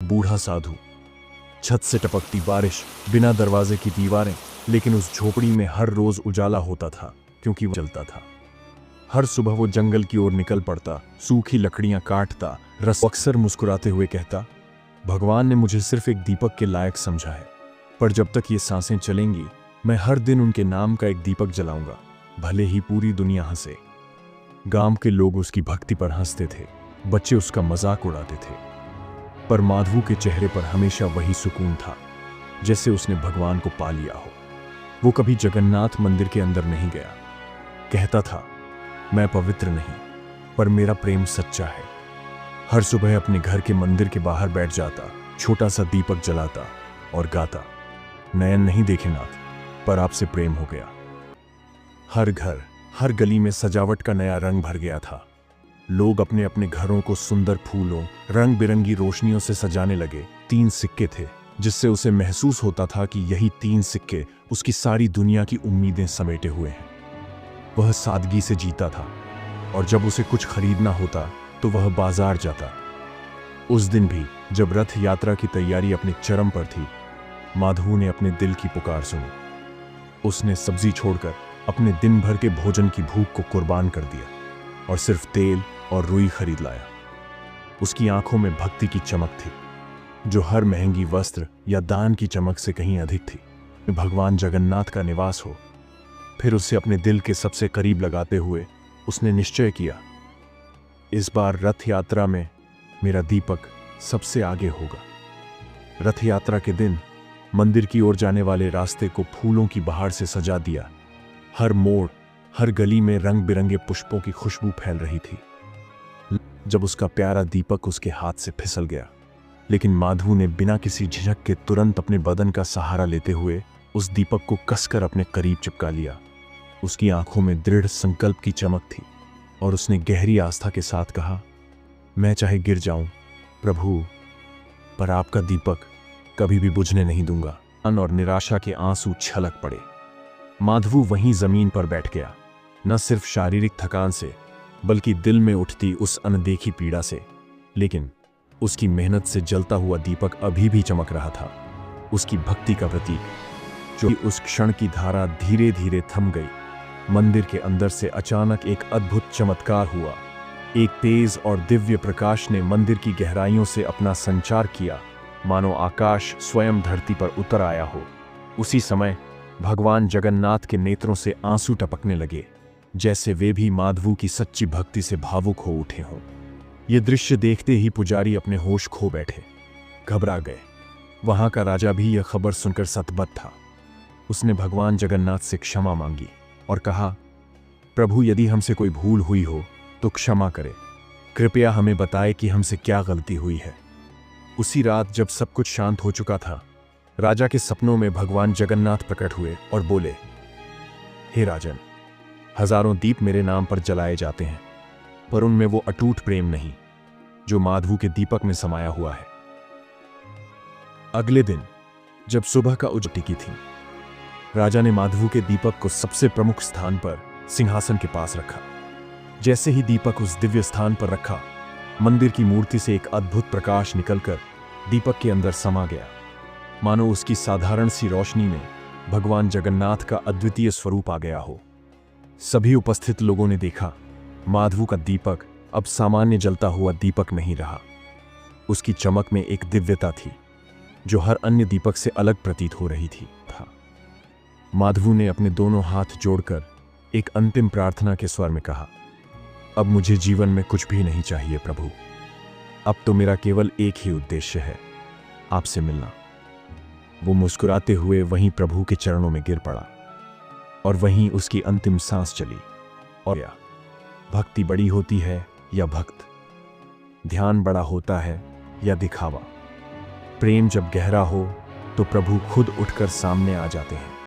बूढ़ा साधु, छत से टपकती बारिश, बिना दरवाजे की दीवारें, लेकिन उस झोपड़ी में हर रोज उजाला होता था क्योंकि वो जलता था। हर सुबह वो जंगल की ओर निकल पड़ता, सूखी लकड़ियां काटता, अक्सर मुस्कुराते हुए कहता, भगवान ने मुझे सिर्फ एक दीपक के लायक समझा है, पर जब तक ये सांसें चलेंगी मैं हर दिन उनके नाम का एक दीपक जलाऊंगा, भले ही पूरी दुनिया हंसे। गांव के लोग उसकी भक्ति पर हंसते थे, बच्चे उसका मजाक उड़ाते थे, पर माधवू के चेहरे पर हमेशा वही सुकून था, जैसे उसने भगवान को पा लिया हो। वो कभी जगन्नाथ मंदिर के अंदर नहीं गया। कहता था, मैं पवित्र नहीं, पर मेरा प्रेम सच्चा है। हर सुबह अपने घर के मंदिर के बाहर बैठ जाता, छोटा सा दीपक जलाता और गाता, नयन नहीं देखे नाथ, पर आपसे प्रेम हो गया। हर घर, हर गली में सजावट का नया रंग भर गया था। लोग अपने अपने घरों को सुंदर फूलों, रंग बिरंगी रोशनियों से सजाने लगे। 3 सिक्के थे, जिससे उसे महसूस होता था कि यही 3 सिक्के उसकी सारी दुनिया की उम्मीदें समेटे हुए हैं। वह सादगी से जीता था, और जब उसे कुछ खरीदना होता तो वह बाजार जाता। उस दिन भी जब रथ यात्रा की तैयारी अपने चरम पर थी, माधवू ने अपने दिल की पुकार सुनी। उसने सब्जी छोड़कर अपने दिन भर के भोजन की भूख को कुर्बान कर दिया और सिर्फ तेल और रुई खरीद लाया। उसकी आंखों में भक्ति की चमक थी, जो हर महंगी वस्त्र या दान की चमक से कहीं अधिक थी। भगवान जगन्नाथ का निवास हो। फिर उसे अपने दिल के सबसे करीब लगाते हुए उसने निश्चय किया, इस बार रथ यात्रा में मेरा दीपक सबसे आगे होगा। रथ यात्रा के दिन मंदिर की ओर जाने वाले रास्ते को फूलों की बहार से सजा दिया। हर मोड़, हर गली में रंग बिरंगे पुष्पों की खुशबू फैल रही थी। जब उसका प्यारा दीपक उसके हाथ से फिसल गया, लेकिन माधवू ने बिना किसी झिझक के तुरंत अपने बदन का सहारा लेते हुए उस दीपक को कसकर अपने करीब चिपका लिया। उसकी आंखों में दृढ़ संकल्प की चमक थी और उसने गहरी आस्था के साथ कहा, मैं चाहे गिर जाऊं प्रभु, पर आपका दीपक कभी भी बुझने नहीं दूंगा। और निराशा के आंसू छलक पड़े। माधवू वहीं जमीन पर बैठ गया, न सिर्फ शारीरिक थकान से, बल्कि दिल में उठती उस अनदेखी पीड़ा से। लेकिन उसकी मेहनत से जलता हुआ दीपक अभी भी चमक रहा था, उसकी भक्ति का प्रतीक। जो उस क्षण की धारा धीरे धीरे थम गई। मंदिर के अंदर से अचानक एक अद्भुत चमत्कार हुआ। एक तेज और दिव्य प्रकाश ने मंदिर की गहराइयों से अपना संचार किया, मानो आकाश स्वयं धरती पर उतर आया हो। उसी समय भगवान जगन्नाथ के नेत्रों से आंसू टपकने लगे, जैसे वे भी माधवू की सच्ची भक्ति से भावुक हो उठे हों। ये दृश्य देखते ही पुजारी अपने होश खो बैठे, घबरा गए। वहां का राजा भी यह खबर सुनकर सतबत था। उसने भगवान जगन्नाथ से क्षमा मांगी और कहा, प्रभु, यदि हमसे कोई भूल हुई हो तो क्षमा करें। कृपया हमें बताएं कि हमसे क्या गलती हुई है। उसी रात जब सब कुछ शांत हो चुका था, राजा के सपनों में भगवान जगन्नाथ प्रकट हुए और बोले, हे राजन, हजारों दीप मेरे नाम पर जलाए जाते हैं, पर उनमें वो अटूट प्रेम नहीं जो माधवू के दीपक में समाया हुआ है। अगले दिन जब सुबह का उजाला थी, राजा ने माधवू के दीपक को सबसे प्रमुख स्थान पर सिंहासन के पास रखा। जैसे ही दीपक उस दिव्य स्थान पर रखा, मंदिर की मूर्ति से एक अद्भुत प्रकाश निकलकर दीपक के अंदर समा गया, मानो उसकी साधारण सी रोशनी में भगवान जगन्नाथ का अद्वितीय स्वरूप आ गया हो। सभी उपस्थित लोगों ने देखा, माधवू का दीपक अब सामान्य जलता हुआ दीपक नहीं रहा। उसकी चमक में एक दिव्यता थी जो हर अन्य दीपक से अलग प्रतीत हो रही थी। माधवू ने अपने दोनों हाथ जोड़कर एक अंतिम प्रार्थना के स्वर में कहा, अब मुझे जीवन में कुछ भी नहीं चाहिए प्रभु, अब तो मेरा केवल एक ही उद्देश्य है, आपसे मिलना। वो मुस्कुराते हुए वहीं प्रभु के चरणों में गिर पड़ा और वहीं उसकी अंतिम सांस चली। और या भक्ति बड़ी होती है या भक्त, ध्यान बड़ा होता है या दिखावा। प्रेम जब गहरा हो तो प्रभु खुद उठकर सामने आ जाते हैं।